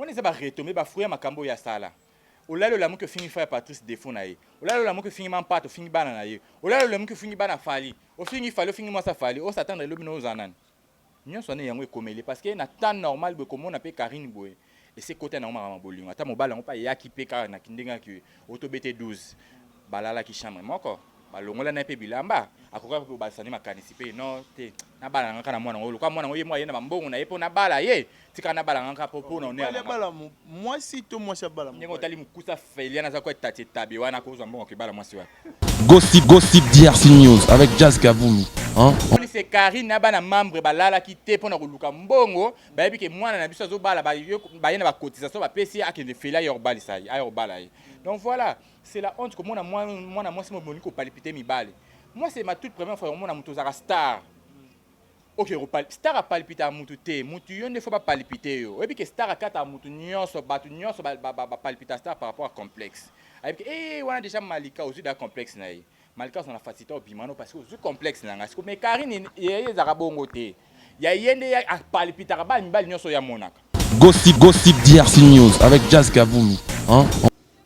on est à retomber ba fouiller makambo ya sala. Olalo la muke fingi fa Patrice Defo na ye. Olalo la muke fingi mampato fingi bana na ye. Olalo la muke fingi bana fali. O fingi fali o fingi mwasa fali. O s'attendre le bino zanan. Nyon sonné yango ekomeli parce que na temps normal be comme on appelle Karine Boye. Et c'est côté na ma bolingo. Ata mobala on pa ya ki pe ka na kindenga ki auto BT 12. Balala ki chambre moko. Balongola na pe bilamba. Akoka ko basani makanisi pe non te. Na bala ngaka na mwana ngolo. Kwa mwana ngoye moye na mbongo na ye po na bala ye. Tika na bala ngaka po na ne. Moi si to moi shabala. Nyengo tali mukusa felia na za ko tati tabi wana ko zo mbongo ke bala mwasi wa. Gossip DRC News avec Jazz Kaboulou. Hein? C'est Karine na bana membre balala ki te pona ko luka mbongo ba yebi ke mwana na biso zo bala ba yena ba cotisation ba pesi akende fela yor bali sai ayor bala. Donc voilà, c'est la honte que moi c'est mon monique au palpiter mi balle. Moi c'est ma toute première fois au monde à Moutozara star. OK, star a palpiter à Moutouté, Moutou yon ne faut pas palpiter yo. Et puis que star a kata Moutou nyonso batu nyonso ba palpiter star par rapport à complexe. Et puis on a déjà Malika aussi d'un complexe na yi. Malika on a facilité au bimano parce que aussi complexe na ngasko mais Karine yeye za bongo te. Ya yende ya palpiter ba mi balle nyonso ya monaka. Gossip DRC News avec Jazz Kaboulou. Hein?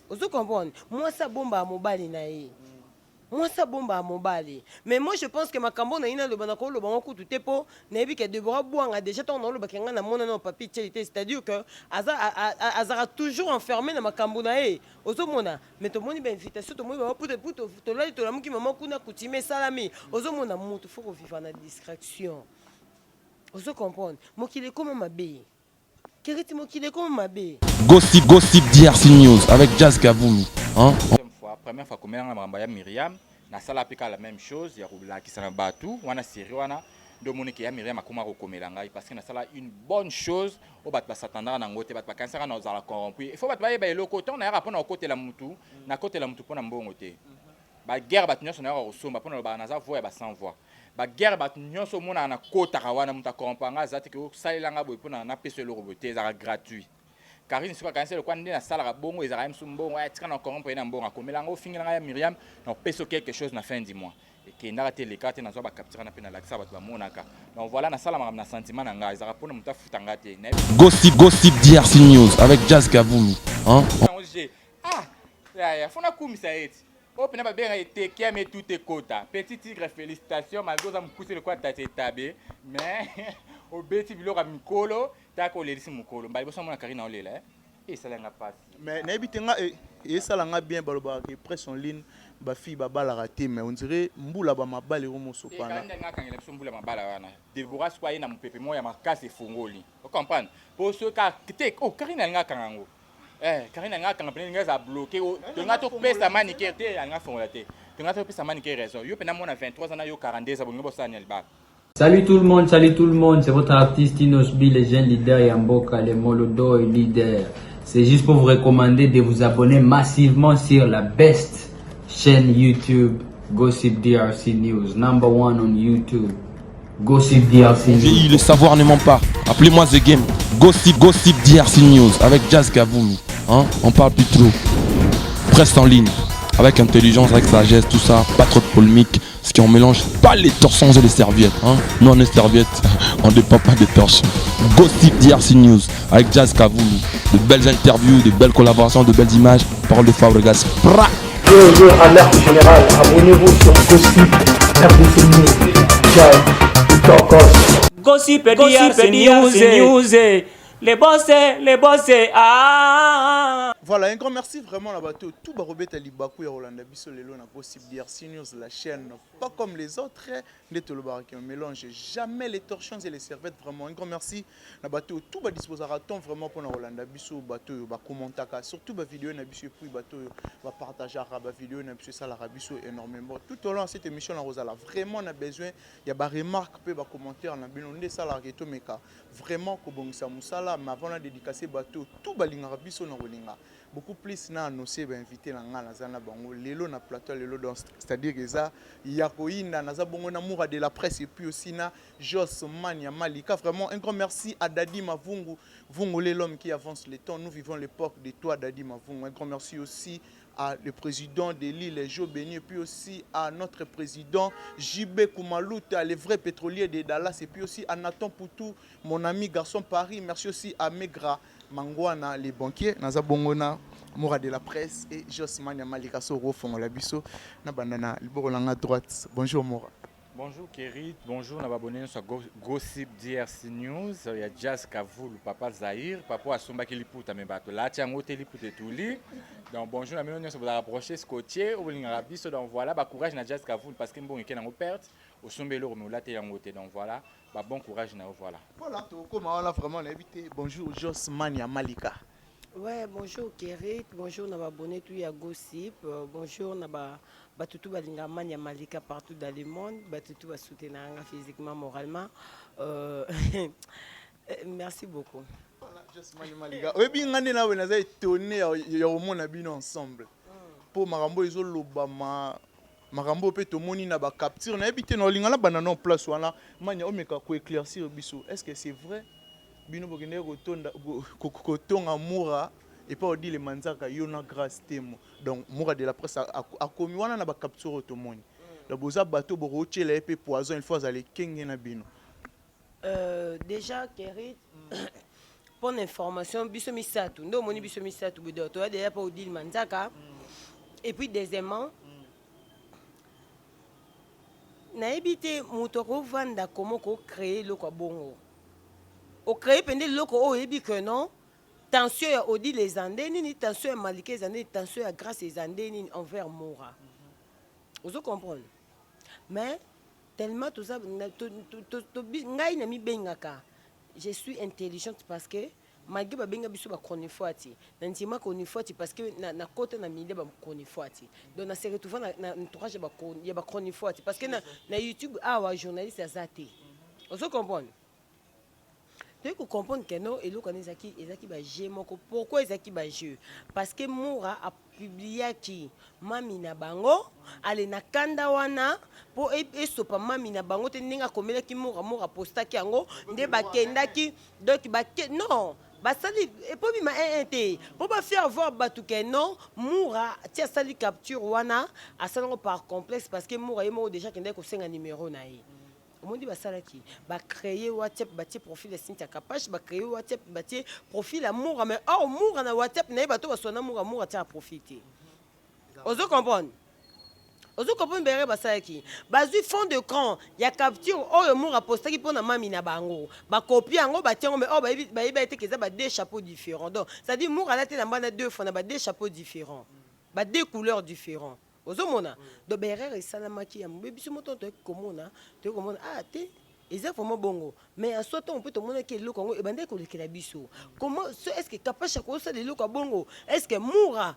Vous comprenez? Moi ça bomba à mobile na ye. Moi ça bomba à mobile. Mais moi je pense que ma cambo na ina le banako le banako tout tepo na yebi que Deborah Bouanga déjà ton dans le bakenga na mona na papier c'est-à-dire que azara toujours enfermé na ma cambo na ye. Ozo mona mais to moni ba invitation to moni ba pour to la to la muki maman kuna kutime salami. Ozo mona mutu faut vivre na distraction. Ozo comprendre? Moi qui est comme ma bé. Gossip DRC News avec Jazz Kaboulou. Hein? Première fois que je Myriam, na sala pika la même chose, il y a roula qui s'en batou, on a série wana de monique ya Myriam akuma rekomelanga parce que na sala une bonne chose au bat s'attendre na ngote bat kansa na za la corrompu. Il faut bat ba le côté on a rapport na côté la mutu, na côté la mutu pona mbongo te. Ba guerre bat nyonso na ro somba pona ba na za voix ba sans voix. Ba guerre bat nyonso mona na kota kawana muta corrompanga za te ko salelanga boy pona na pese le roboté za gratuit. Karine c'est quand c'est le coin de la salle à bongo ils arrivent sur bongo et quand on corrompt un bon à comme là on finit là Myriam on pèse quelque chose na fin du mois et qui n'a raté les cartes na zo ba capturer na pena la ça ba monaka donc voilà na salle na sentiment na nga ils arrivent pour muta futanga te. Gossip DRC News avec Jazz Kaboulou. Hein? Ya fona kumisa eti o pena ba bien été qui a mis tout tes quotas petit tigre félicitations malgré ça me pousser le quoi tata tabé mais au beti biloko mikolo tako lelisi mukolo mbali boso mona Karine olela et ça l'a pas mais n'habitenga et ça l'a bien baloba que presse en ligne ba fille ba bala raté mais on dirait mbula ba mabale ko mosopana Karine nga kangela biso mbula mabala wana Deborah soit na mupepe moya makasi fungoli vous comprenez pour ce cas oh Karine nga kangango Karine nga kanga pene nga bloqué to nga to pesa manique te nga fongola te to nga to pesa manique raison yo pena mona 23 ans yo 42 abongo bosanya liba. Salut tout le monde, c'est votre artiste Inosbi, les jeunes leaders Yamboka, les Molodo et leaders. C'est juste pour vous recommander de vous abonner massivement sur la best chaîne YouTube, Gossip DRC News, #1 on YouTube. Gossip DRC News. Le savoir ne ment pas. Appelez-moi The Game. Gossip DRC News avec Jazz Kaboulou. Hein? On parle plus trop. Presse en ligne. Avec intelligence, avec sagesse, tout ça. Pas trop de polémique. Ce qui on mélange pas les torchons et les serviettes. Hein? Nous on est serviettes, on ne dépend pas des torchons. Gossip DRC News avec Jazz Kaboulou. De belles interviews, de belles collaborations, de belles images. Parole de Fabregas. Bonjour, alerte générale. Abonnez-vous sur Gossip RDC News. Jazz, Tokos. Gossip DRC News. Les boss, ah. Voilà, un grand merci vraiment la bateau. Tout barobet à Libakou et Rolanda Bisso Lelo na Gossip DRC News, la chaîne, pas comme les autres, les Tolobaraki, on mélange jamais les torchons et les serviettes. Vraiment, un grand merci la bateau. Tout va disposer à temps vraiment pour Rolanda Bisso, bateau, va commenter, surtout la vidéo na Bisso puis bateau, va partager la vidéo na Bisso ça la Bisso énormément. Tout au long de cette émission la Rosala, vraiment on a besoin, il y a des remarques, des commentaires, na Bilonde ça la Reto Meka. Vraiment que bon ça musala, mais avant la dédicacer bateau, tout balinga Bisso na Rolinga. Beaucoup plus na annoncé invité na ngana zana bango lelo na plateau lelo dans c'est-à-dire que ça yakoinda na za bongo na moura de la presse et puis aussi na Jos Mania Malika vraiment un grand merci à Dadi Mavungu Vungole l'homme qui avance le temps nous vivons l'époque de toi Dadi Mavungu un grand merci aussi à le président de l'île Jo Béni et puis aussi à notre président JB Koumalouta les vrais pétroliers de Dallas et puis aussi à Nathan Poutou mon ami garçon Paris merci aussi à Megra Mangwana les banquiers naza bongona Moura de la presse et Josman Yamalika Soro font la biso na bandana liborolanga droite. Bonjour Moura. Bonjour Kérit, bonjour na abonné sur Gossip DRC News, il y a Jazz Kavoul, papa Zahir, papa Asomba qui liputa mais bato là tiens ngote liputa tout li. Donc bonjour na mino se vous rapprocher Scotier ou lingabi so donc voilà, ba courage na Jazz Kavoul parce que bon ikena ngo perte, au sombelo mais là te ngote donc voilà, ba bon courage na voilà. Voilà, to comment on a vraiment invité. Bonjour Josman Yamalika. Ouais, bonjour Kérit, bonjour na abonné tout ya Gossip, bonjour na Batutu Balingaman ya Malika partout dans le monde, Batutu va soutenir physiquement, moralement. Merci beaucoup. Voilà, Josman Yamalika. Oui, bien ngane na we naza étonné ya omona bino ensemble. Pour marambo izo lobama marambo pe to moni na ba capture na ebité na lingala banana en place wana manya omeka ko éclaircir biso. Est-ce que c'est vrai? Bino bokende ko tonga Moura et pas on dit les manzaka yona grâce temo. Donc Moura de la presse a commis wana na ba capture automoni. La boza bateau boro tchela épée poison une fois aller kenge na bino. Déjà Kérit pour information biso misatu ndo moni biso misatu bodo to déjà pas on dit manzaka. Et puis deuxièmement na ebité mutoko vanda comment ko créer le ko bongo. Au créer pendant loko o ebi que non tension ya odi les andés ni tension ya malike les andés tension ya grâce les andés ni envers Moura. Vous comprenez? Mais tellement tout ça ngai na mi bengaka. Je suis intelligente parce que malgré ba benga biso ba chronifoati na ntima chronifoati parce que na côté na mide ba chronifoati donc na se retrouver na entourage ba chronifoati parce que na YouTube wa journaliste azate. Vous comprenez? Tu peux comprendre que non, et l'autre ezaki ba jeu moko. Pourquoi ezaki ba jeu? Parce que Moura a publié qui mami na bango, ale na kanda wana po esopa mami na bango te ninga komela ki Moura posta ki yango nde bakenda ki donc ba non. Basali et pour bima te pour pas faire voir batu que non Moura tia sali capture wana asango par complexe parce que Moura yemo déjà kende ko senga numéro na ye. On dit basalaki ba créer WhatsApp bâti profil de Cynthia Kapache ba créer WhatsApp bâti profil amour mais or Moura na WhatsApp na bato ba sona Moura tia profiter. Ozo comprendre bere basalaki bazui fond de camp ya capture oyo Moura postaki pona mami na bango ba copie yango ba tiango mais ba ete keza ba deux chapeaux différents donc ça dit Moura la te na bana deux fois na ba deux chapeaux différents ba deux couleurs différents. Ozomona do berere salamaki ya mbebiso moto to komona te exactement bongo mais à soit on peut te montrer que le Congo e bande ko lekela biso comment est-ce que Kapache ko ça le loka bongo est-ce que Moura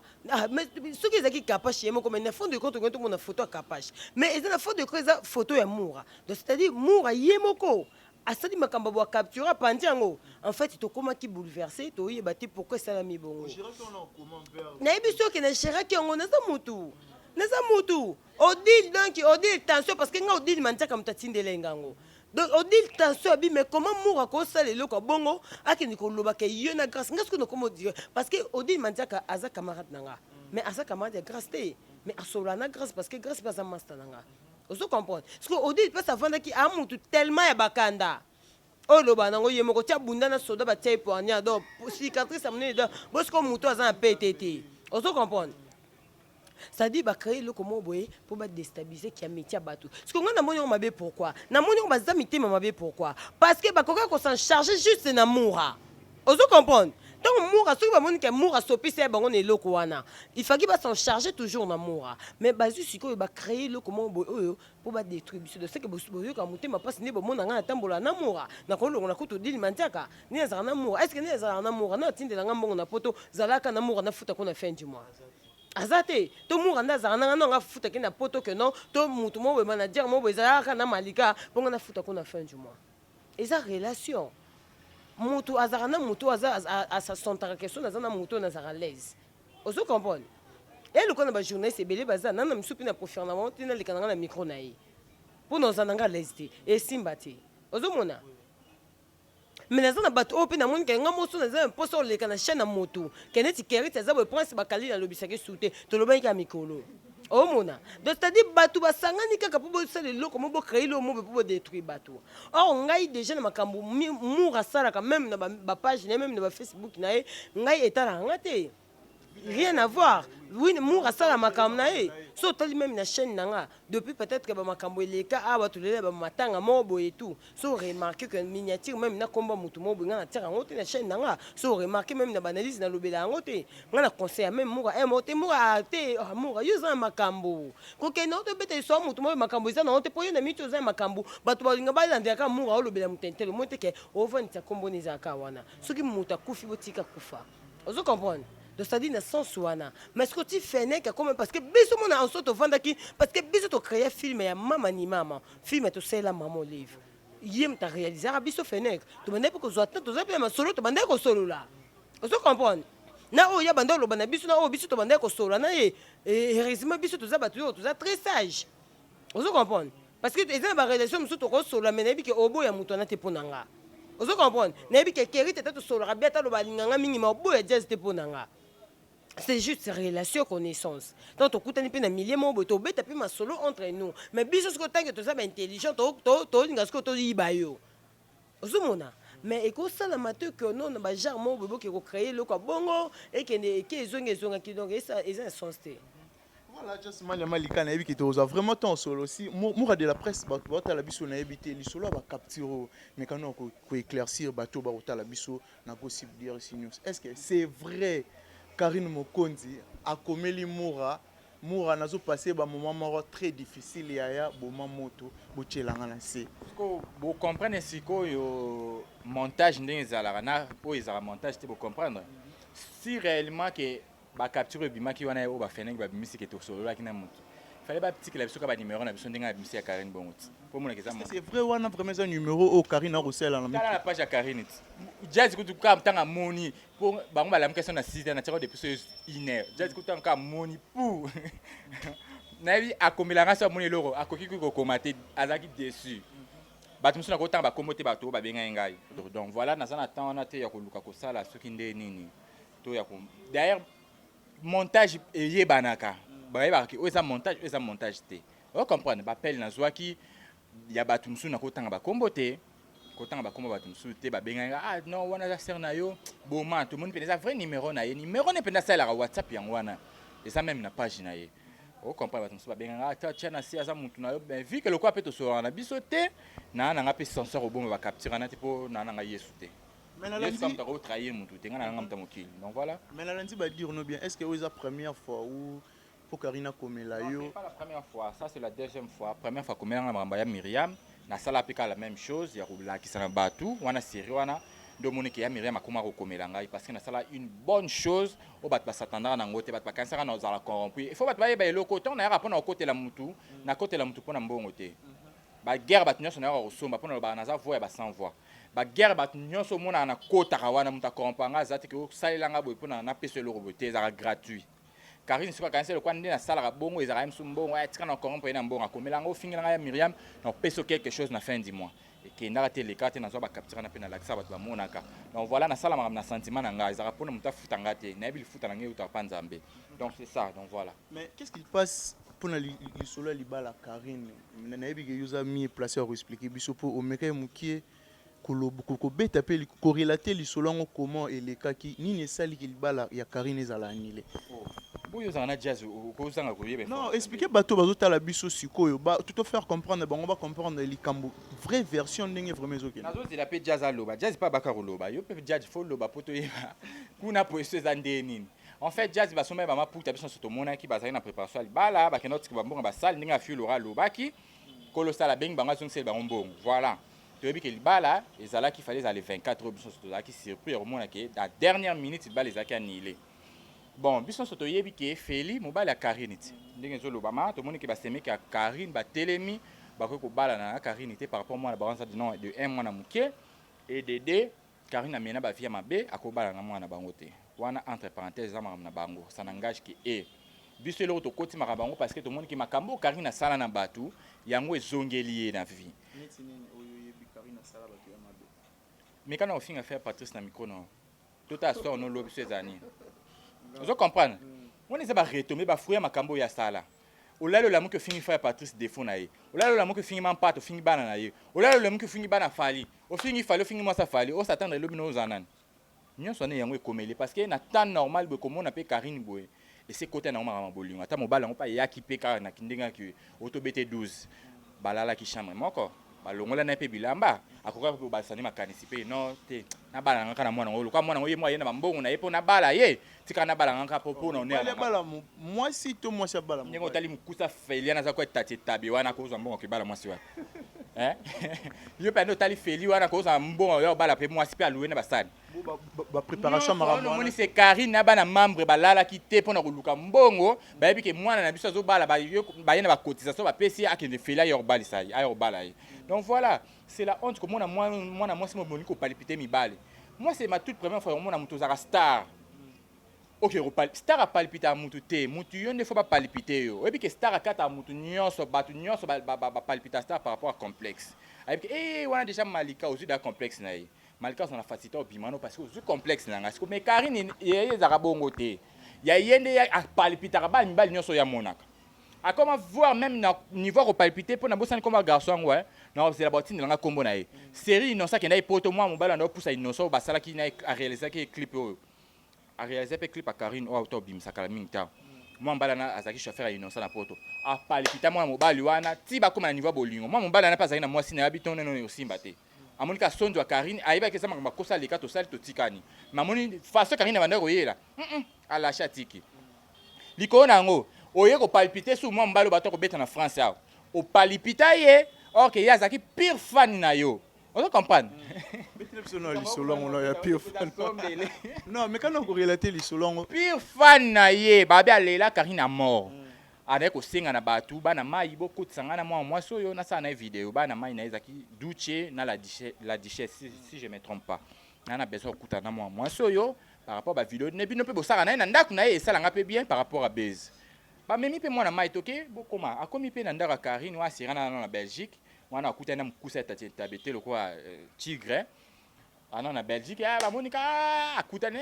mais ce qui est Kapache yemo comme na fond de compte to mona photo Kapache mais ils na fond de creuser photo ya Moura donc c'est-à-dire Moura yemoko asali makamba bo capturer pandiango en fait to koma ki bouleversé to yebati pourquoi ça la mi bongo na biso ke na chera ki ngo na za mutu Nasa mutu odile donc odile tension parce que nga odile manchaka mtatindele ngango donc odile tension bi mais comment Moura ko sale loko bongo akini ko loba ke yona grâce ngasko no komo dire parce que odile manchaka aza camarade nanga mais aza camarade de grâce té mais asolana grâce parce que grâce pas za master nanga ozo comprendre parce que odile pas savanda ki amutu tellement ya bakanda o loba nango yemoko tia bunda na soda ba tia poignard donc cicatrice amné donc parce que mutu aza PTT ozo comprendre. Ça dit bah créer le comment boye pour ba déstabiliser qui a métier bateau. Parce que on a moni on mabe pourquoi? Na moni on ba zamité mabe pourquoi? Parce que ba koka ko s'en charger juste na Moura. Ozo comprendre? Donc Moura ce que ba moni que Moura sopi c'est bango ne loko wana. Il faut qu'il va s'en charger toujours na Moura. Mais bazu siko ba créer le comment boye pour ba détruire biso de ce que boyo ka muté ma passe ne bo mona nga tambola na Moura. Na ko longo na kuto dili mantiaka. Ni za na Moura. Est-ce que ni za na Moura na tinde na ngambongo na poto zalaka na Moura na futa ko na fin du mois. Azate to Moura ndaza nga nga futa ki na poto que non to mutu mo be manager mo be zalaka na malika ponga na futa ko na fin du mois. Et ça relation mutu azarana mutu aza à sa sontara question azana mutu na zara l'aise. Ozo comprendre? Et le kona ba journaliste belé baza na misupi na profirement tina likana na micro na yi. Pour nos ananga l'aise et simbati. Ozo mona. Mais les gens battu open na monde que nga moso na za poso le kana chaîne na moto keneti kerite za bo prince bakali na lobisake souté to loba ka mikolo omona donc c'est-à-dire bato basangani kaka mpo bosala eloko mo bocréer lo mo mpo bodétruire bato. Or ngai déjà na makambo mour asalaka même na bapage na ye même na bafacebook na ye ngai etalaka nga te. Rien à voir. Oui, mour asala makambo na ye. So tali même na chaîne nanga depuis peut-être que ba makambo eleka awa tulele ba matanga mobo et tout. So remarquer que miniature même na komba mutu mobo nga na tira ngote na chaîne nanga. So remarquer même na banalise na lobela ngote. Nga na conseil même mour mote mour te mour yuza makambo. Ko ke no to bete so mutu mobo makambo za na ngote po yo na mitu za makambo. Batu ba linga ba landeka ka mour o lobela mutentelo mote ke over nta kombo ni za ka wana. Soki muta kufi botika kufa. Ozo comprendre? C'est-à-dire dans sens wana mais ce que tu fais n'est que comme parce que biso mon en sorte vendre qui parce que biso to créer film ya mama ni mama film to c'est la maman livre yem ta réaliser biso fait n'est to bande pour que zo attendre to za ma solo to bande ko solo là on se comprend na o ya bande lo bana biso na o biso to bande ko solo na e heureusement biso to za batu to za très sage on se comprend parce que les ba relation biso to ko solo mais na bi que obo ya muto na te ponanga on se comprend na bi que keri te to solo rabia ta lo ba linganga mingi ma obo ya jazz te ponanga. C'est juste ces relations connaissances. Donc, on coûte un peu de milliers de mots, on bête ma solo entre nous. Mais bien sûr, que tu es intelligent, tu mais écoute, ça, l'amateur que nous, on a déjà créé le bongo et qu'ils ont donc ils ont sens. Voilà, just malika na qui te vraiment ton solo aussi. Moura de la presse, tu la biso na habité, li solo va capturer mais quand on peut éclaircir bateau ba la biso na possible dire news. Est-ce que c'est vrai? Karine Mokonzi a commis Moura nazo passé un moment très difficile ya boma moto bochelanga na se. Vous comprenez si le montage ndenge ezalaka na po ezala montage te vous comprendre si réellement que ba capture bimaki wana yo ba feneng ba bimisi ke to solo la kina moto. Fallait pas petit que la biso ka ba numéro na biso ndenge na bimisi ya Karine Bongout. Pour mon exemple. C'est vrai wana vraiment un numéro au Karine Roussel na la page ya Karine. Jazz kutu ka mtanga moni pour bango ba la question na 6 na tiro depuis une heure. Jazz kutu ka moni pour na bi akomela sa moni loro akoki ko komate azaki déçu. Batu musuna ko tanga ba komote ba to ba benga ngai. Donc voilà na sana temps na te ya ko luka ko sala soki nde nini. To ya ko d'ailleurs montage eye banaka. Ba yeba ki oza montage te. On comprendre ba appel na zwaki ya batu musuna ko tanga ba kombote. Kotanga ba kombo batu musu te ba benga ah non wana za ser na yo boma tout monde peut vrai numéro na ye numéro ne penda sala WhatsApp yango wana et ça même na page na ye o comprendre batu musu ba benga ah tia na si aza mutu na yo ben vu que le quoi peut to so na biso te na nga pe censeur o bomba ba capture na te po na nga yesu te mais na lundi comme ta ko trahir mutu te nga na nga mtamokili donc voilà mais na lundi ba dire no bien est-ce que c'est la première fois ou pour Karina Komela yo pas la première fois ça c'est la deuxième fois première fois Komela nga mamba ya Myriam na sala pika la même chose ya roula qui sana batu wana série wana do moniki ya Myriam akoma kokomela ngai parce que na sala une bonne chose o bat ba satanda na ngote bat ba kansaka na ozala corrompu il faut bat ba yeba eloko ton na ya rapona o côté la mutu na côté la mutu pona mbongo te ba guerre bat nyonso na ya osomba pona ba na za voix ba sans voix ba guerre bat nyonso mona na kota wana muta corrompanga zati ke o salelanga boy pona na peso eloko bote za gratuit. Karine c'est pas quand c'est le coin de la salle bongo ils arrivent sur bongo ouais tu quand encore un peu dans bongo comme là on finit là Myriam on peso quelque chose na fin du mois et qui n'a raté les cartes na zo ba capturer na pena la ça ba to monaka donc voilà na sala na sentiment na nga ils arrivent pour muta futanga te na bi futa na ngi uta panzambe donc c'est ça donc voilà. Mais qu'est-ce qui passe pour li solo li bala Karine na bi que user mi placé à expliquer biso pour o meka mukie ko beta pe ko relater li solo ngo comment et les cas qui ni ne sali ki bala ya Karine za la annulé. Non, expliquez bateau bazota la biso sikoyo ba tout faire comprendre on va comprendre likambo vraie version ndenge vraiment zoké. Nazo de la pe jazz loba jazz pas bakaro loba yo pe jazz fo loba poto yeba kuna po eso za ndeni. En fait jazz ba somba ba pour tabiso soto mona ki bazali na préparation bala ba kenot ki ba mbonga ba sal ndenge afi lora loba ki kolo sala beng banga sel ba mbongo. Voilà. Tu que le bala ezala ki fallait aller 24 heures biso soto la ki surpris au mona ki la dernière minute il bala ezaki annulé. Bon, biso soto yebi ke Feli mobile ya Karine ti. Ndenge zo lobama to moni ke ba semi ka Karine ba telemi ba ko bala na Karine te par rapport moi la balance de non de 1 mois na muke et de 2 Karine amena ba via mabe akobala na mwana bango te. Wana entre parenthèses za na bango ça n'engage que et biso le to koti maka bango parce que to moni ke makambo Karine na sala na batu yango ezongeli na vie. Neti nini oyo yebi Karine na sala batu ya mabe. Mais quand on finit à faire Patrice na micro non. Tout à sort no lobi ces années. Vous comprenez? On est pas retomber ba fouiller makambo ya sala. olala olamu ke fingi frère Patrice défaut na ye olala olamu ke fingi mampato fingi bana na ye olala olamu ke fingi bana fali ofingi fali ofingi mwasa fali osatendre lobi no zanani nyonso wana yango ekomeli parce que na temps normal boye komona mpe Karine boye ese côté nango makambo bolingo ata mobala yango mpa eyaki mpe kaka na ndenge otobete 12 balalaki chambre moko balongola na mpe bilamba akoka mpe basani makanisi mpe non te nabala ngaka na mwana ngo luka mwana ngo ye mwa ye na bambongo na ye mpo nabala ye tika nabala ngaka mpo na onea bala mwasi to mwasi abala ndenge otali mokusa Felia naza ko etati etabe wana kozwa mbongo kebala mwasi wana yo mpe ande otali Feli wana kozwa mbongo yo bala mpe mwasi mpe aluwe na basani préparation makambo moni c'est Karine na bana membre balalaki te mpona koluka mbongo bayebi ke mwana na biso azobala baye na bacotisation bapesi akende Feli ayobalisa ye ayobala ye donc voilà c'est la honte komona mwana mwasi moboni kopalipite mibale moi c'est ma toute première fois komona moto ozaka star ok star apalipite ya mutu te mutu yo nde fo bapalipite yo oyebi ke star akata ya mutu nyonso bato nyonso bapalipita star par rapport à complexe ayebi ke wana déjà malika ozwi da complexe na ye malika ozana facilité obimano parce que ozwi complexe na ngai siko mais Karine ye ezaka bongo te ya ye nde apalipitaka bana mibali nyonso ya monaka akoma voir même na niveau kopalpite mpo na bosani koma garçon yango na ozela baotindelanga nkombo na ye série innocent akenda ye poto mwa mobali anda opusa innocent oyo basalaki na aréalisaki clip oyo aréalise mpe clip ya Karine oyo auta obimisaka la mingi ntango mwa mobali wana azalaki chauffeur ya innocent na poto apalpita mwana mobali wana ti bakoma na niveau ya bolingo mwa mobali wana mpe azalaki na mwasi na yabi toneno osimba te amoni ka sonzo ya Karine ayebaki eza makambo akosa leka tosali totikani mamoni faso Karine abanda koyela alashe atiki likolo na yango oye kopalpite su mwa mobali bato kobeta na France awa opalpita ye ok ye azalaki pire fan na yo ozo comprendre non mais quand on corrélate lisolo pire fan na ye babe alela Karine a mort anaye kosenga na bato bana mai bokotisanga na mwa mwasi oyo nasala na ye video bana mai na ye ezalaki Duce na la duchesse si je me trompe pas nana besoin kokutana na mwa mwasi oyo par rapport ba video ne bino mpe bosala na ye na ndako na ye esalanga mpe bien par rapport à base bamemi mpe mwana mai toke bokoma akomi mpe na ndako ya Karine wa asirana na Belgique wana akutani na mokusa ya tati tabete lokola tigre ana na Belgique bamoni ka akutani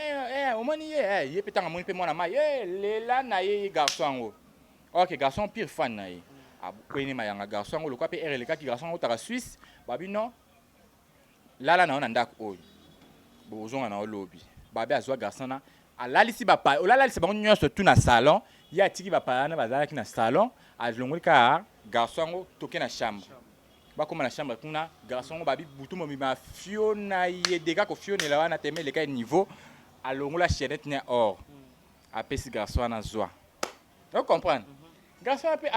omoni ye ye mpe ntango amoni mpe mwana mai lela na ye garçon yango ok garçon pire fan na ye akwene mayanga garçon yango lokola mpe erelekaki garçon yango otaka Suisse babi non lala na yo na ndako oyo bozonga na yo lobi babe azwa garçon na alalisi bapa olalalisa bango nyonso tu na salon ye atiki bapaya na bazalaki na salon alongoli kaka garçon yango toke na chambre bakoma na chambre kuna garçon yango babi butu mobima fio na ye deka kofionela wana teme eleka niveau alongola chaînette ne or apesi garçon wana zwa ocomprendre garçon mpe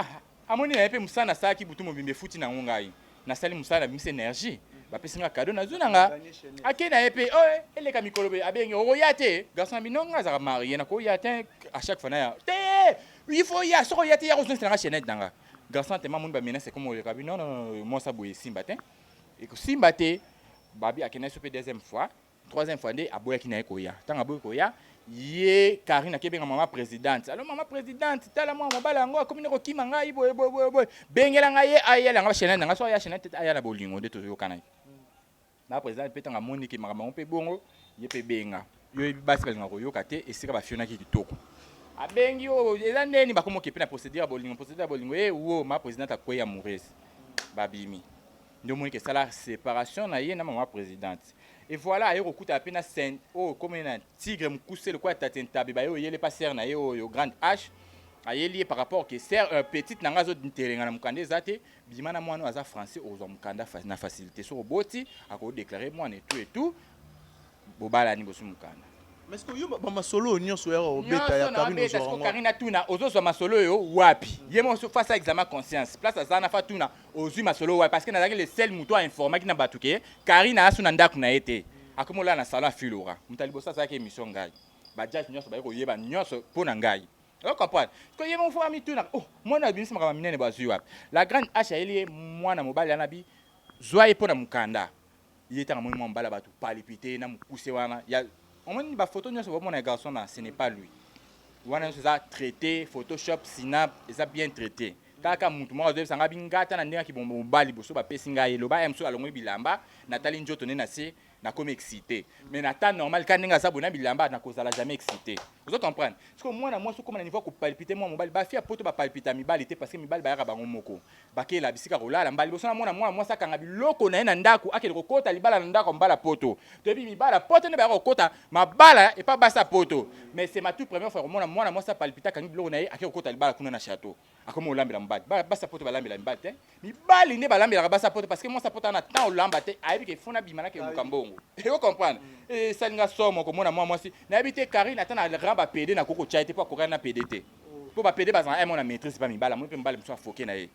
amoni na ye mpe mosala nasalaki butu mobimba efuti nango ngai nasali mosala na bimisa énergie bapesi nga kado nazwi nanga ake na ye mpe eleka mikolo be abengi okoya te garçon abi non nga azaka marie nakoya te à chaque fois naya te il faut ya soko ya te ya kozongiselanga chaînette nanga garçon tema moni bamenase comme oleka bi non mwasa boye esimba te ekosimba te babi akenda so mpe deuxième fois troisième fois nde aboyaki na ye koya ntango aboyi koya ye Karine akebenga mama présidente alors mama présidente tala mwa mobala yango akomi ne kokima ngai boye bengela ngai ye ayelanga bachenete nanga so aya chenete aya na bolingo nde toyokana ye na président mpe ntango amoni ke makambo yango mpe bongo ye mpe benga yo basi balinga koyoka te esika bafionaki kitoko abengi oyo eza ndeni bakomoki mpe na procédure ya bolingo wo mama présidente akwei amoureuse babimi nde omoni ke esala séparation na ye na mama présidente. Et voilà, ayo kokuta pe na scène oh comme un tigre mukuse le quoi tatentabe ba yo yele pas ser na yo grande H ayeli par rapport que ser petite nanga zo dinterenga na mukande zate bimana mwana aza français ozo mukanda na facilité so boti ako déclarer mwana et tout bobala ni bosu mukanda. Mais est-ce que yo ba masolo nyonso ya obeta ya Karine zo ngo Karine tuna ozo zo masolo yo wapi yemo so face à examen conscience place azana fa tuna ozu masolo wapi parce que nazaki le seul muto a informer ki na batuke Karine asu na ndako na ete akomola na salon filora mutali bosa sa ke émission ngai ba judge nyonso ba ko yeba nyonso pona ngai on comprend ko yemo fo ami tuna mwana binisi makama minene bazu wapi la grande H eli mwana mobali anabi zoye pona mukanda yeta ngamoni mwa mbala batu palipiter na mukuse wana ya on m'a dit bah photo nous sommes mon garçon là ce n'est pas lui wana nous a traité Photoshop Snap et ça bien traité kaka mutu mo zo sanga bingata na ndenge ki bombo bali boso ba pesinga yelo ba emso alongo bilamba Nathalie Njoto ne na se nakomi excité mais na temps normal quand ndenge aza boye na bilamba nakozala jamais excité ozo comprendre parce que mwana mwasi okóma na niveau kopalpite mwa mobali bafi ya poto bapalpita mibali te parce que mibali bayaka bango moko bakela bisika kolala mbala liboso na mwana mwasi akanga biloko na ye na ndako akende kokota libala na ndako mbala poto toyebi mibala poto nde bayaka kokota mabala epa basa poto mais c'est ma toute première fois komona mwana mwasi apalpita akangi biloko na ye ake kokota libala kuna na château akomi olambela mobali basa poto balambela mibali te mibali nde balambelaka basa poto parce que mwasi apoto ana temps olamba te ayebi ke fona bima nake luka mbongo eko comprendre esalinga somo komona mwa mwasi nayebi te Karine ata na grand bapede na koko tya te mpo akokani na pede te mpo bapede bazala mo na maîtrise pa mibala mo mpe mibali mosusu afoke na ye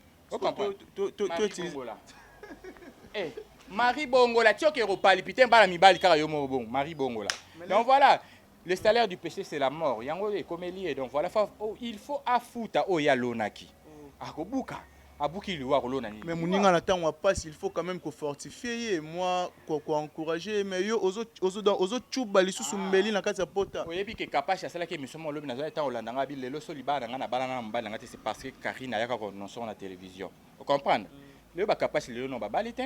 Marie Bongola tioke ropalipite mbala mibali kaka yo moko bongo Marie Bongola donc voilà le salaire du péché c'est la mort yango ekomeli donc voilà il faut afuta oyo alonaki akobuka abuki liwa kolona nini mais muninga na tango passe il faut quand même ko fortifier moi ko encourager mais yo ozo chuba lisusu mbeli na kati ya pota oyebi ke kapashi asalaki émission mo lobi nazo tango landanga bi lelo so libala nga na bala na mbala nga te c'est parce que Karine ayaka ko non sur la télévision vous comprendre le ba kapashi lelo no babali te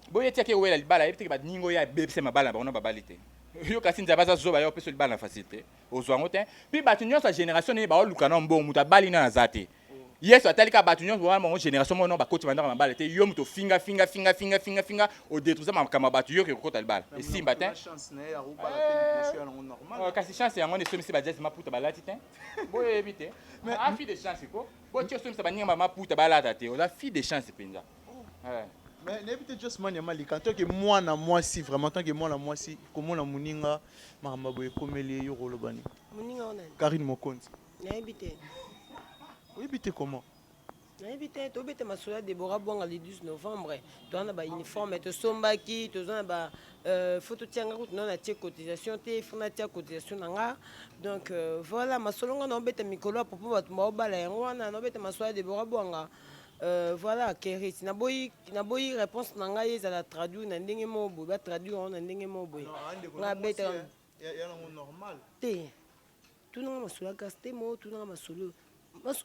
boye tiake wela libala yebi te ba ningo ya bebse mabala ba no babali te yo kasi nzaba za zoba yo peso libala na facilité ozwango te puis ba tunyo sa génération ni ba luka na mbongo mutabali na zate yes atalika batu nyonso wana mon génération mono bakoti bandaka mabala te yo muto finga o détruire makama batu yo ke kokota libala et simba te chance na ya rupa la télé normal kasi chance yango ne somisi ba jazz maputa balati te boye éviter mais a fille de chance ko bo tio somisa baninga maputa balata te o la fille de chance penza mais n'évitez juste mania malika tant que moi na moi si vraiment tant que moi na moi si comment na muninga makamba boye komeli yo rolobani muninga ona Karine Mokonzi n'évitez. Oui, bité comment? N'évitez, tu bête ma soeur Déborah Bouanga le 12 novembre. Tu as un uniforme, tu as sombaki, tu as un photo tianga route non a cotisation, tu as cotisation donc voilà ma soeur on a bête mikolo pour pouvoir te m'obaler. On a bête ma soeur Déborah Bouanga. Voilà, Kéris. Na boy réponse nanga ils la traduire na ndenge mobo, ba traduire on na ndenge mobo. Na bête ya normal. Té. Tout non ma soeur gasté mo, tout non ma solo.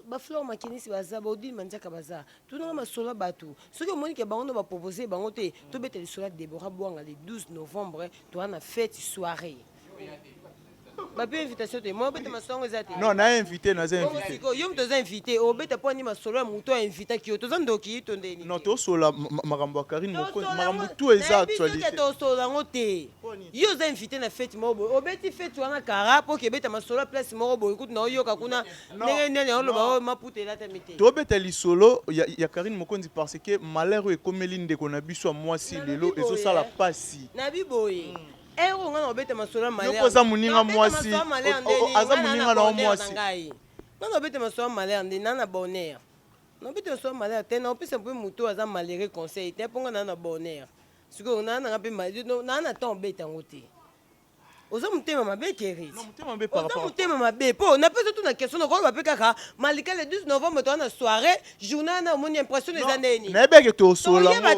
Ba fleur makinisi baza ba odi manjaka baza tout na masolo batu ce que monique bango ba proposer bango te to bete le sola Déborah Bouanga le 12 novembre to ana fête soirée ba pe invitation te moi bete masongo ezate non na invité na invité yo mto za invité o bete po ni masolo ya muto invité ki to za ndoki to ndeni non to sola makambo ya Karine Mokonzi makambo tout eza actualité to sola ngote yo za invité na fête mobo o bete fête wana kara po ke bete masolo place moko boy kutu na yo ka kuna nene on lo ba maputa la tamite to bete lisolo ya Karine Mokonzi parce que malheur e komeli ndeko na biso moi si lelo ezo sala pasi na biboye ero ngana obete masolo malheur yo poza muninga mwasi aza muninga na mwasi ngana obete masolo malheur ndi nana bonheur na obete masolo malheur te na opesa mpe muto aza malheureux conseil te ponga nana bonheur siko nana ngape malheur nana temps obeta ngote oza mutema mabe Kéris non mutema mabe par rapport mutema mabe po na pesa tout na question na ko ba pe kaka malika le 12 novembre to na soirée journée na moni impression les années ni na beke to sola mais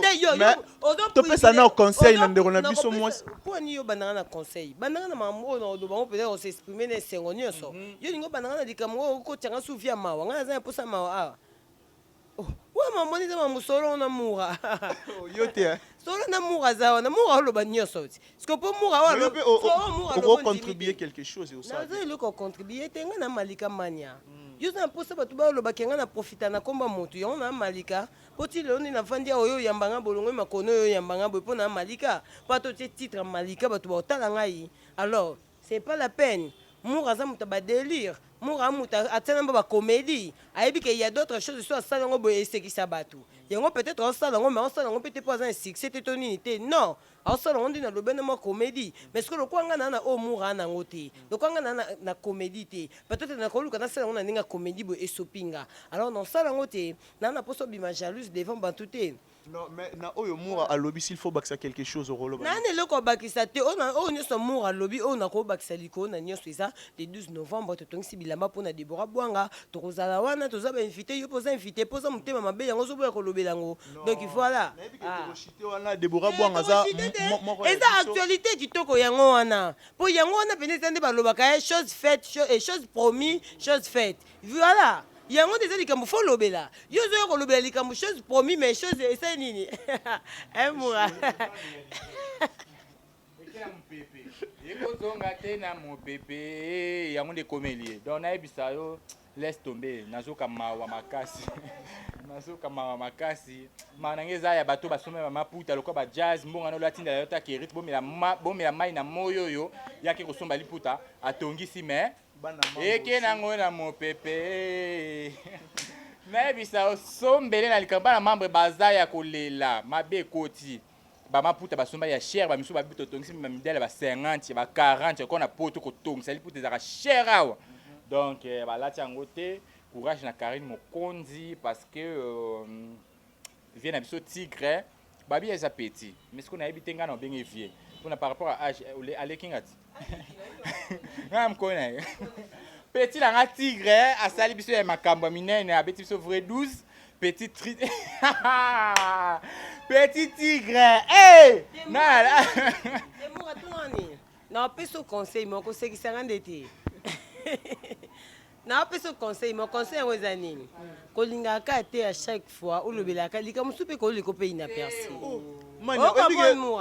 to pesa na conseil na ndeko na biso mwasi po ni yo bananga na conseil bananga na mambo na do bango peut-être on s'exprimer na sengo nyonso yo ningo bananga na likambo ko tianga sufia mawa ngana za posa mawa wa mamoni za mamusolo na mura yo te solo na mura za na mura lo ba nyonso ti parce que po mura wa lo on contribuer quelque chose au ça na zo ko contribuer tenga na malika mania yo na posa batu ba lo ba kenga na profita na komba motu yo na malika poti le oni na vandi oyo yambanga bolongo makono yo yambanga bo po na malika pato te titre malika batu ba otala ngai alors c'est pas la peine mura za muta ba délire mura muta atana ba comédie ayebi que il y a d'autres choses sur ça ngo boye sekisa batu yango peut-être on ça ngo mais on ça ngo peut-être pas un succès te tonité non on ça ngo ndina lobene mo comédie mais ce que le kwanga na o mura na ngote le kwanga na comédie te peut-être na koluka na ça ngo na ninga comédie bo esopinga alors non ça ngote na poso bima jalouse devant bantuté. Non, mais na oyo moura à lobby s'il faut bakisa quelque chose au rôle. Na ne loko bakisa te on nyoso moura lobby on na ko bakisa liko na nyoso ça le 12 novembre to tongisi bilamba pona Déborah Bouanga to kozala wana to za ba invité yo poza invité poza mutema mabe yango zo boya ko lobela ngo donc voilà wana Déborah Bouanga za eza actualité kitoko yango wana po yango wana pene tande ba lobaka chose faite chose promis chose faite voilà yango déjà likambo fo lobela yo zo ko lobela likambo chose promis mais chose esa nini moura ekozonga te na mopepe yango nde ekomelie donc nayebisa yo laisse tomber nazoka mawa makasi nazoka mawa makasi mawa nange eza ya bato basomela maputa lokola bajazz mbonga na olatindela yo taki erite bomela mai na moi oyo yaki kosomba liputa atongisi me eke nango na mopepe nayebisa osombele na likambo bana membre baza ya kolela mabe ekoti bamaputa basomba ya cher bamisu babi totongisi bamidele ba 50 ba 40 kona poto kotongisa liputa ezaka cher awa donc balati yango te courage na Karine Mokonzi parce que vie na biso tigre babi eza petit mais ce qu'on a habité ngana bien vie on par rapport à âge alekingati ngam kona petit la nga tigre asali biso ya makambo minene abeti biso vrai 12 petit petit tigre hey na na peso conseil moko sekisanga ndete na peso conseil mon conseil aux nini kolingaka te à chaque fois olobelaka likamusu pe koliko pe inaperçu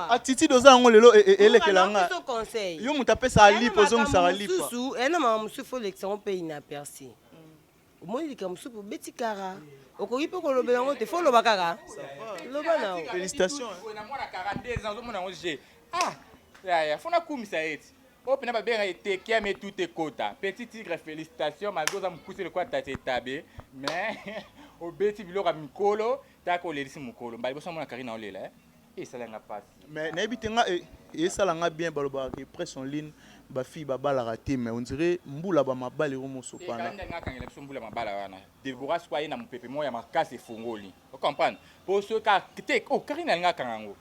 atiti doza yango lelo elekelanga peso conseil yo mutapesa ali pozongisa ali pa susu ena mama musu fo lection pe inaperçu omoni likamusu po betikara okoki pe kolobela ngo te fo loba kaka loba na félicitations na mwana 42 ans omona ngo je ya fona kumisa eti o pena babenga eteke mais tout est kota petit tigre félicitations malgré ça mukuse le quoi tata tabe mais au beti biloko mikolo tako lelisi mukolo mbali boso mona Karine olela et ça langa passe mais nabitenga et ça langa bien baloba que presse en ligne ba fille ba bala raté mais on dirait mbula ba mabale ko mosopana et quand ngakangela biso mbula mabala wana Deborah soye na mopepe moya makasi fongoli o comprendre pour ce ka te o Karine ngakango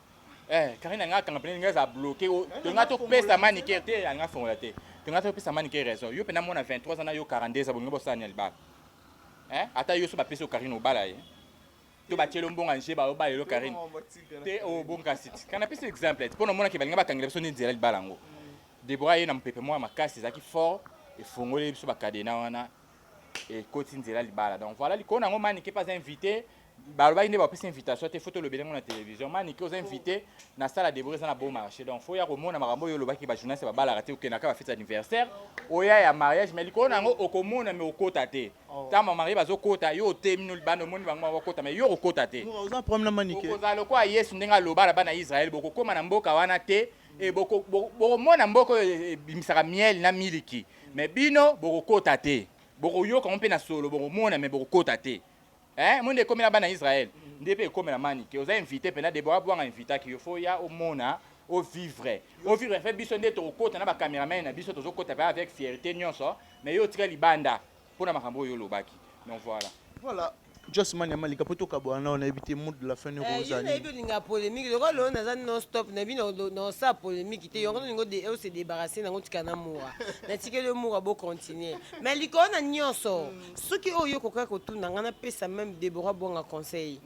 Karine nga kanga pene nga za bloqué nga to pesa manique te nga fongola te nga to pesa manique raison yo pena mona 23 ans na yo 42 za bongo bosanya libala ata yo so ba pesa Karine obala to ba tshelo mbonga nje ba obala yo Karine te o bonga site kana pesa exemple pour no mona ke balinga bakangela biso ni nzela libala ngo Deborah ye na mpepe moya makasi zaki fort et fongole biso ba kadena wana et koti nzela libala donc voilà likona ngo manique pas invité baloba ine ba pesa invitation te photo le belengo na télévision manique aux invités na sala Deborah na bon marché donc faut ya ko mona makambo yo lobaki ba journaliste ba bala raté okena ka ba fête anniversaire oya ya mariage mais likona ngo okomona mais okota te ta ma mari bazo kota yo te mino libano moni bango okota mais yo okota te oza problème na manique okoza loko a Yesu ndenga loba la bana Israël boko koma na mboka wana te et boko mona mboko bimisaka miel na miliki mais bino boko kota te boko yo ko mpe na solo boko mona mais boko kota te monde comme la bana Israël ndepé comme la manique aux invité pena Deborah boanga invita ki faut ya au mona au vivre fait biso ndeto okota na ba cameraman na biso tozo kota avec fierté nyonso mais yo tika libanda pona makambo yo lobaki donc voilà Just man yamalika poto kabwana on a évité mood de la fin de Rosa ni linga polémique le rôle on a non stop na bino non ça polémique te yo ngo de se débarrasser na ngotika na moura na tike le moura bo continuer mais likona nyonso soki oyo koka ko tuna ngana pesa même Deborah bonga conseil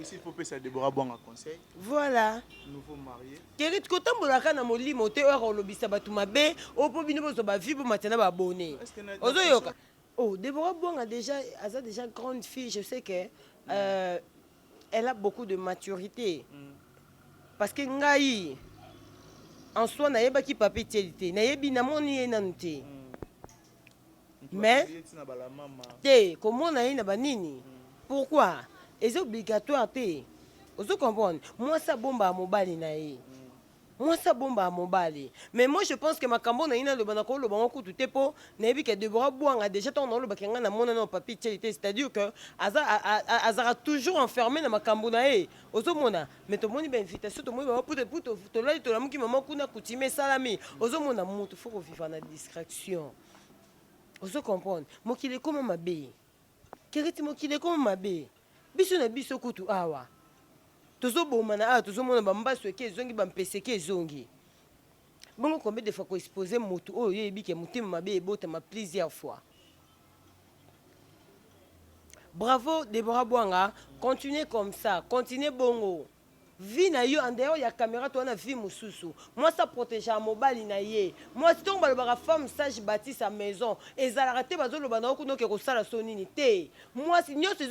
ici il faut pesa Deborah bonga conseil voilà nouveau marié kerit ko tambola kana molimo te o lobisa batu mabe o po bino bozo ba vie bo matana ba abonné ozo yoka. Oh, Deborah Bouang a déjà grande fille. Je sais que elle a beaucoup de maturité. Parce que ngai en soi na yeba ki papi télité, na yebi na moni enante. Mais te comment na ina banini? Pourquoi? C'est obligatoire te. Vous comprenez? Moi ça bomba à mobali na ye. Moi ça bomba à mobali. Mais moi je pense que ma cambo na ina le banako le banako tout tepo na bi que Deborah Bouang a déjà ton le bakanga na mona na papi télité, c'est-à-dire que azara toujours enfermé na ma cambo na e. Ozo mona mais to moni ben invitation to moni ba puto to la to la muki maman kuna coutume salami. Ozo mona mutu faut vivre na distraction. Ozo comprendre. Mo kile comme mabe. Keriti mo kile comme mabe. Biso na biso kutu awa. Tozo bomana tozo mona bamba sweke zongi bampeseke zongi. Bongo combien de fois ko exposer motu o yebi ke mutima mabe ebota ma plusieurs fois. Bravo Deborah Bouanga, continuez comme ça, continuez bongo. vie na yo en dehors ya caméra to na vie mususu moi ça protéger mobali na ye moi si tomba le femme sage bâti sa maison ezalaka te bazoloba na okuno ke kosala sonini te moi si nyonso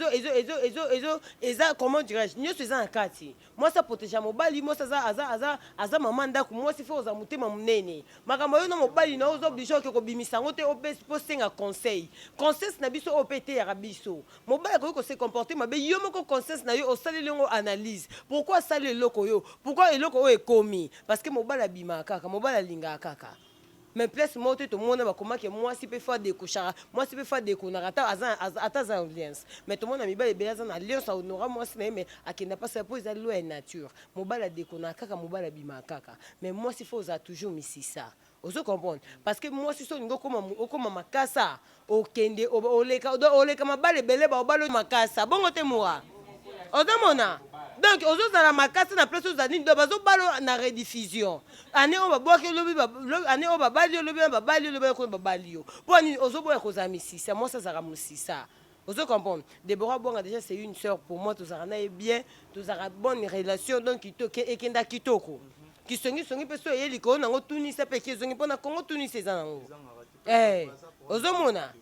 eza comment dirais-je nyonso eza na kati moi ça protéger mobali moi ça aza maman ndako moi si faut za mutema munene makambo yo na mobali na ozo obligé ke kobimisa ngo te osenga conseil na biso opete ya biso mobali ko se comporter mabe yo moko conseil na yo osali lengo analyse pourquoi ça le loko yo pourquoi eloko o ekomi parce que mobali abima kaka mobali alinga kaka mais plus moi tout le monde va comment que moi si peut faire des couchara moi si peut faire des konarata ata alliance mais tout le monde a mis belle belle en alliance honora moi c'est mais akenda pas ça pose loi et nature mobali a dékona kaka mobali abima kaka mais moi si faut ça toujours misi ça ozo comprendre parce que moi si so ngo koma makasa okende oleka mabale bele ba obalo makasa bongo te moura odomona donc ozozala makasi na place ozali ndo bazobalo na rediffusion ane o baboki lobi ane o babali lobi babali lobi ko babali yo poni ozoboya kozamisisa moi ça sera musisa ozo comprendre Deborah Bonga déjà c'est une sœur pour moi tous arana est bien tous ara bonne relation donc kitoke ekenda kitoko kisongi peso yeli ko nango tunisa pe kizongi pona Congo tunisa zango ozomona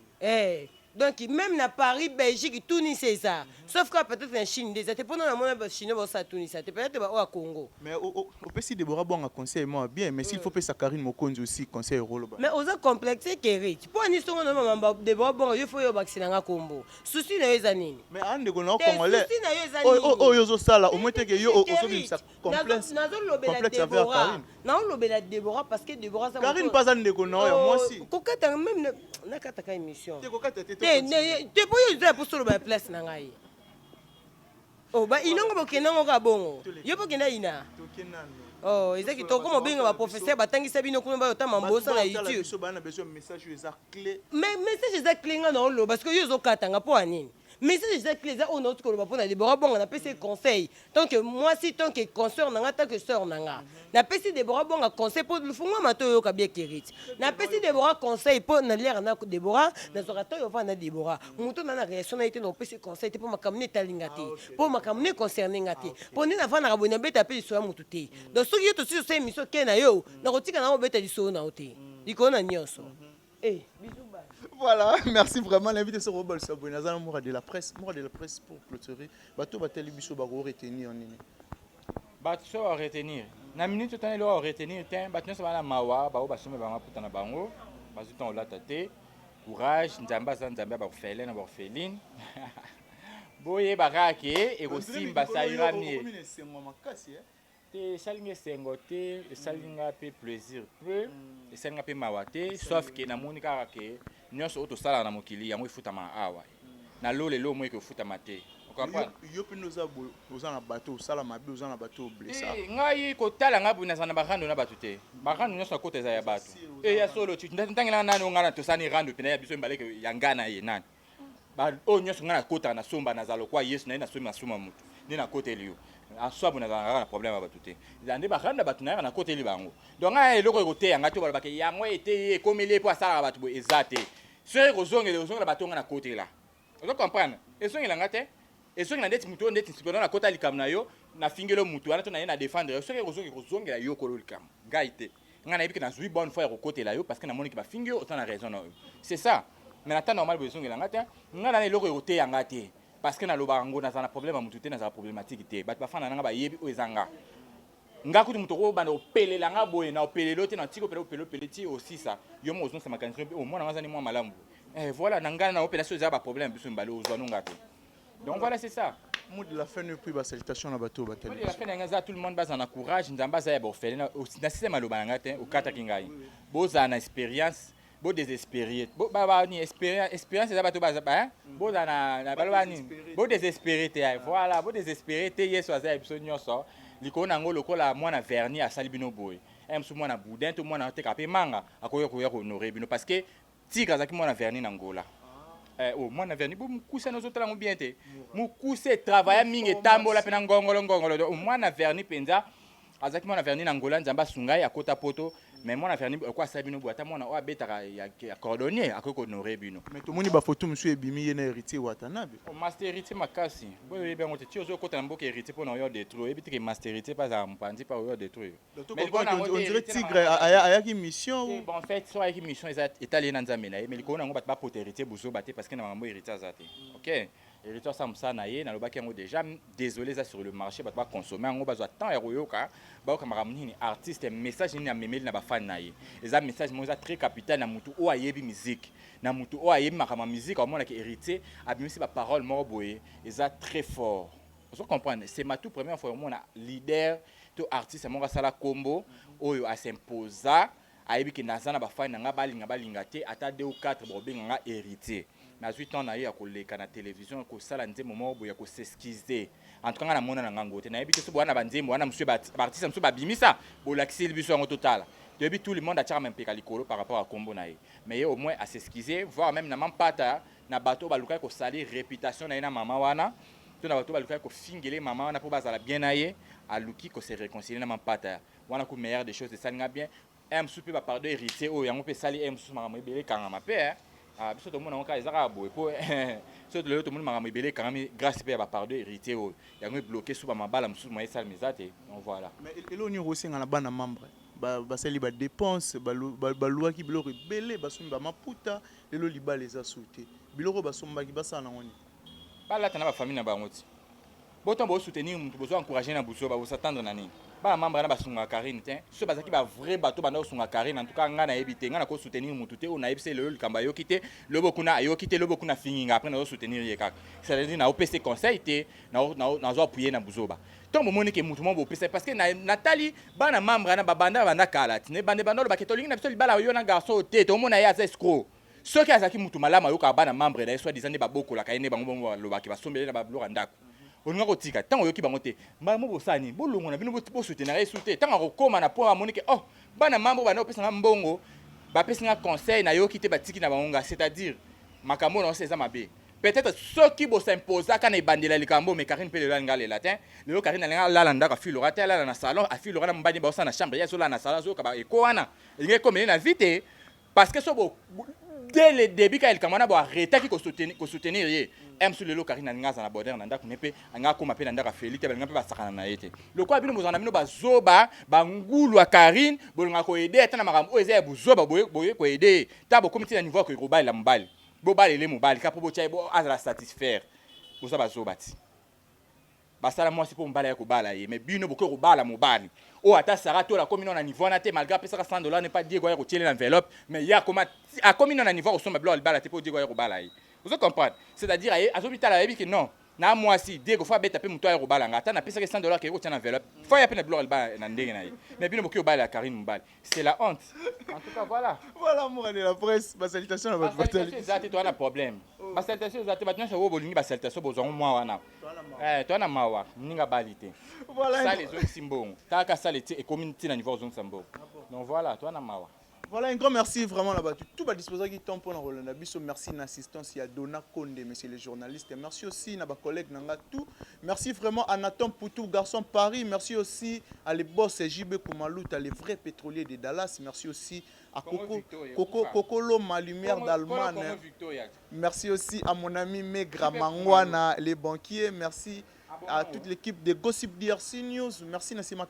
donc même na Paris Belgique Tunis ça sauf que peut-être en Chine déjà te pendant la monnaie chinois ça Tunis ça peut-être au Congo mais au peut Deborah Bonga conseil moi bien mais s'il faut faire sa Karine Mokonzi aussi conseil rôle mais aux a complexé Kérit pour ni son na mamba Deborah Bonga il faut yo vacciner nga Kombo souci na yo zanini mais ande ko na congolais souci na yo zanini yo zo sala au moins que yo oso sa complexe complexe avec Karine na lobela Deborah parce que Deborah ça Karine pas ande ko na yo moi si kokata même na kata ka émission te kokata te te po yo pour sur la place na ngai oh ba inongo bokena ngo ka bongo yo bokena ina oh ezaki to ko mobinga ba professeur batangisa bino kuna ba yota mambosa na YouTube so bana besoin message eza clé mais message eza clé nga na lo parce que yo zo katanga po anini message eza clé eza on autre ko ba pona Deborah Bonga na pesi conseil tant que moi si tant que consœur nanga tant que sœur nanga na pesi Deborah Bonga conseil pour le fungwa mato yo ka bien Kérit na pesi Deborah conseil pour na lire na Deborah na zorato yo va na Deborah muto na réaction na été na pesi conseil pour makamne talingati pour makamne concerné ngati pour ni na va na rabona beta pe so mutu te donc so yo to si so émission ke na yo na kotika na beta liso na ote ikona nyonso bisous. Voilà, merci vraiment. L'invité sur Robol Saboué. Moi de la presse pour clôturer. Bateau va télé biso baro retenir en nini. Bateau à retenir. Na minute tout temps là retenir temps bateau ça va la mawa ba ba somé ba puta na bango. Bateau temps là tate. Courage, nzamba nzamba ba fele na ba feline. Boye barake et aussi mbasaira mie. Te salinga sengo te salinga pe plaisir peu salinga pe mawate sauf que na moni kaka ke nyonso auto sala na mokili yango ifutama awa na lole lo mo ke futama te o comprendre yo pe noza na bateau sala mabe oza na bateau blessa ngai ko tala ngabu na sana bakando na batu te bakando nyonso ko teza ya batu ya solo tu ntangela nani ngana to sani rando pena ya biso mbale ke yangana ye nani ba o nyonso ngana kota na somba na zalo kwa yesu na soma mutu ni na kote liyo aswabu na zanga na problème ba tuté zande ba khanda batuna na côté libango donc ay loko côté yanga to ba ke yango été komele po asala batu bo ezate sur kozongela batonga na côté là vous comprenez et songi langa te et songi na ndeti muto ndeti sipona na côté likam na yo na fingelo mutu ana to na na défendre sur kozongela yo kolo likam gaite ngana ebiki na zui bonne fois côté là yo parce que na moni ki ba fingelo autant na raison c'est ça mais na temps normal bo songi langa te ngana na loko côté yanga te parce que na lobango na zana problème mutu te na za problématique te bat bafana nanga ba yebi o ezanga ngaku tu mutu ko bana opelela nga boye na opelelo te na tiko pele ti aussi ça yo mo ozon sa makanisi au moins na ngazani mo malambu voilà na ngana na opération za ba problème biso mbalo ozwa nonga te donc voilà c'est ça mot de la fin ne puis ba salutation na bato batel la fin ngaza tout le monde baza na courage nzamba za ya ba ofele na système aloba nga te okata kingai boza na expérience bo désespéré bo ba ni expérience za bato baza ba bo na baloba ni bo désespéré te voilà bo désespéré te yeso za biso nyonso likona ngo lokola mwana verni asali bino boy emsu mwana boudin to mwana teka pe manga akoyo ko honorer bino parce que tika zaki mwana verni na ngola mwana verni bo mukusa no zotala bien te mukuse travailler mingi tambola pe na ngongolo mwana verni penza azaki mwana verni na ngola nzamba sungai akota poto mais moi na faire quoi ça bino boata moi na o betaka ya cordonnier akoko honorer bino. Mais tout le monde ba photo monsieur Ebimi yena héritier Watanabe. O master héritier makasi. Boye bien on te tio zo kota mboka héritier pour na yo détruire et puis que master héritier pas à mpandi pas yo détruire. On dirait tigre aya qui mission. Bon en fait soit avec mission italien na nzambe na mais ko na ngo bat ba pour héritier buzo baté parce que na mambo héritier azate. OK. Héritier ça msa na ye na lobaki ngo déjà désolé ça sur le marché bat ba consommer ngo bazwa temps ya koyoka ba ko makamuni artiste message ni na memeli na ba fan na ye. Eza message mo eza très capital na mutu o ayebi musique. Na mutu o ayebi makama musique au monde que héritier abimisi ba parole moko boye eza très fort. Vous comprenez, c'est ma toute première fois mon leader to artiste mon sala combo oyo a s'imposa ayebi ke nazana ba fan nga balinga te ata 2 ou 4 bobenga héritier. Mais à 8 ans, il y a la télévision, il y a un moment où il y a s'excuser. En tout cas, il y a un moment où il y a un moment où il y a un moment où il y a total. Depuis tout le monde a tiré un peu par rapport à Combo. Mais au moins à s'excuser, voire même dans pata na bateau baluka ko sali réputation na maman wana. Tout na bateau baluka ko fingele maman wana pour bazala bien aye à luki ko se réconcilier na pata. Wana ko meilleur des choses de ça nga bien. M soupe ba pardon héritier o yango pe sali M soupe maman belé kanga ma père. Ah, biso to mona onka ezaka boye po so to le to mona makambo ibele quand même grâce pe ba pardon héritier o yango bloqué sous ba mabala musu moye sal mizate on voilà mais elo ni rosinga na bana membre ba sali ba dépense ba loi ki biloko belé ba sumba maputa lelo libala eza sauté biloko ba somba ki ba sana ngoni ba la tana ba famille na ba ngoti boton bo soutenir mutu bozo encourager na buso ba bo s'attendre na nini ba membre na ba sunga Karine te so ba zaki ba vrai bateau ba na sunga Karine en tout cas nga na ebité nga na ko soutenir mutu te o na ebise le kamba yo kité lobo kuna yo kité lobo kuna finginga après na soutenir ye kaka ça veut dire na OPC conseil te na zo appuyer na buzoba tant mo moni ke mutu mo bo pesa parce que Nathalie ba na membre na ba banda kala ne bande bandolo ba ketolingi na biso libala yo na garçon te to mona ya za escroc soki azaki mutu malama yo ka ba na membre na soit disant ba bokola ka ene bango loba ki ba sombele na ba bloka ndako on nga tika tant oyoki bango te mbala mo bosani bolongo na bino bo soutenir soutenir tant akokoma na point amonike oh bana mambo bana opesa nga mbongo ba pesa nga conseil na yoki te batiki na bango c'est-à-dire makambo na seza mabe peut-être soki bo s'imposa kana ibandela likambo mais Karine pe le langa le latin le Karine na la landa ka filo rata la na salon a filo rana mbani ba na chambre ya zo la na salon zo ka ba ekoana nge comme na vite parce que so bo dès le début quand il kamana bo arrêter ki ko soutenir ye M sur le lo Karine ngaza na border na ndako nepe anga ko mapela ndaka Félix te ngape ba sakana na yete le ko abino mozana bino bazoba bangulu a Karine bolanga ko aider atana makambo o eza buzoba boye ko aider ta bo comité na niveau ko robali la mbali bo balele mobali ka po bo chai bo azala satisfaire bo sa bazoba ti basala moi c'est pour mbala ya ko bala ye mais bino boko ko bala mobali o ata sara to la commune na niveau na te malgré pesa $100 ne pas dire ko ya ko tirer l'enveloppe mais ya comment a commune na niveau ko somba blo bala te pour dire ko ya ko bala ye. Vous comprenez? C'est-à-dire, à l'hôpital, il dit que non, na moi si, dès que faut bête taper mon toit au balanga, t'as payé $100 qui est au enveloppe. Faut y appeler le bloc bas dans des mais bien beaucoup au bal à Karine Mbal. C'est la honte. En tout cas, voilà. Voilà, moi, la presse. Ma salutation à votre salutation. C'est toi un problème. Ma salutation, c'est maintenant ça va bolingi ma salutation besoin moi wana. Toi na mawa, ninga balité. Voilà. Ça les autres simbon. T'as qu'à ça les et communauté na niveau zone sambo. Donc voilà, toi na mawa. Voilà, un grand merci vraiment là-bas. Tout va disposer qui tombe pour nous Roland Abisso. Merci l'assistance, il y a Donna Konde, messieurs les journalistes. Merci aussi à nos collègues tout. Merci vraiment à Nathan Poutou, garçon Paris. Merci aussi à les boss JB Koumalut, à les vrais pétroliers de Dallas. Merci aussi à Coco Loma, lumière d'Allemagne. Merci aussi à mon ami Megra Mangwana, les banquiers. Merci à toute l'équipe de Gossip DRC News. Merci Nassima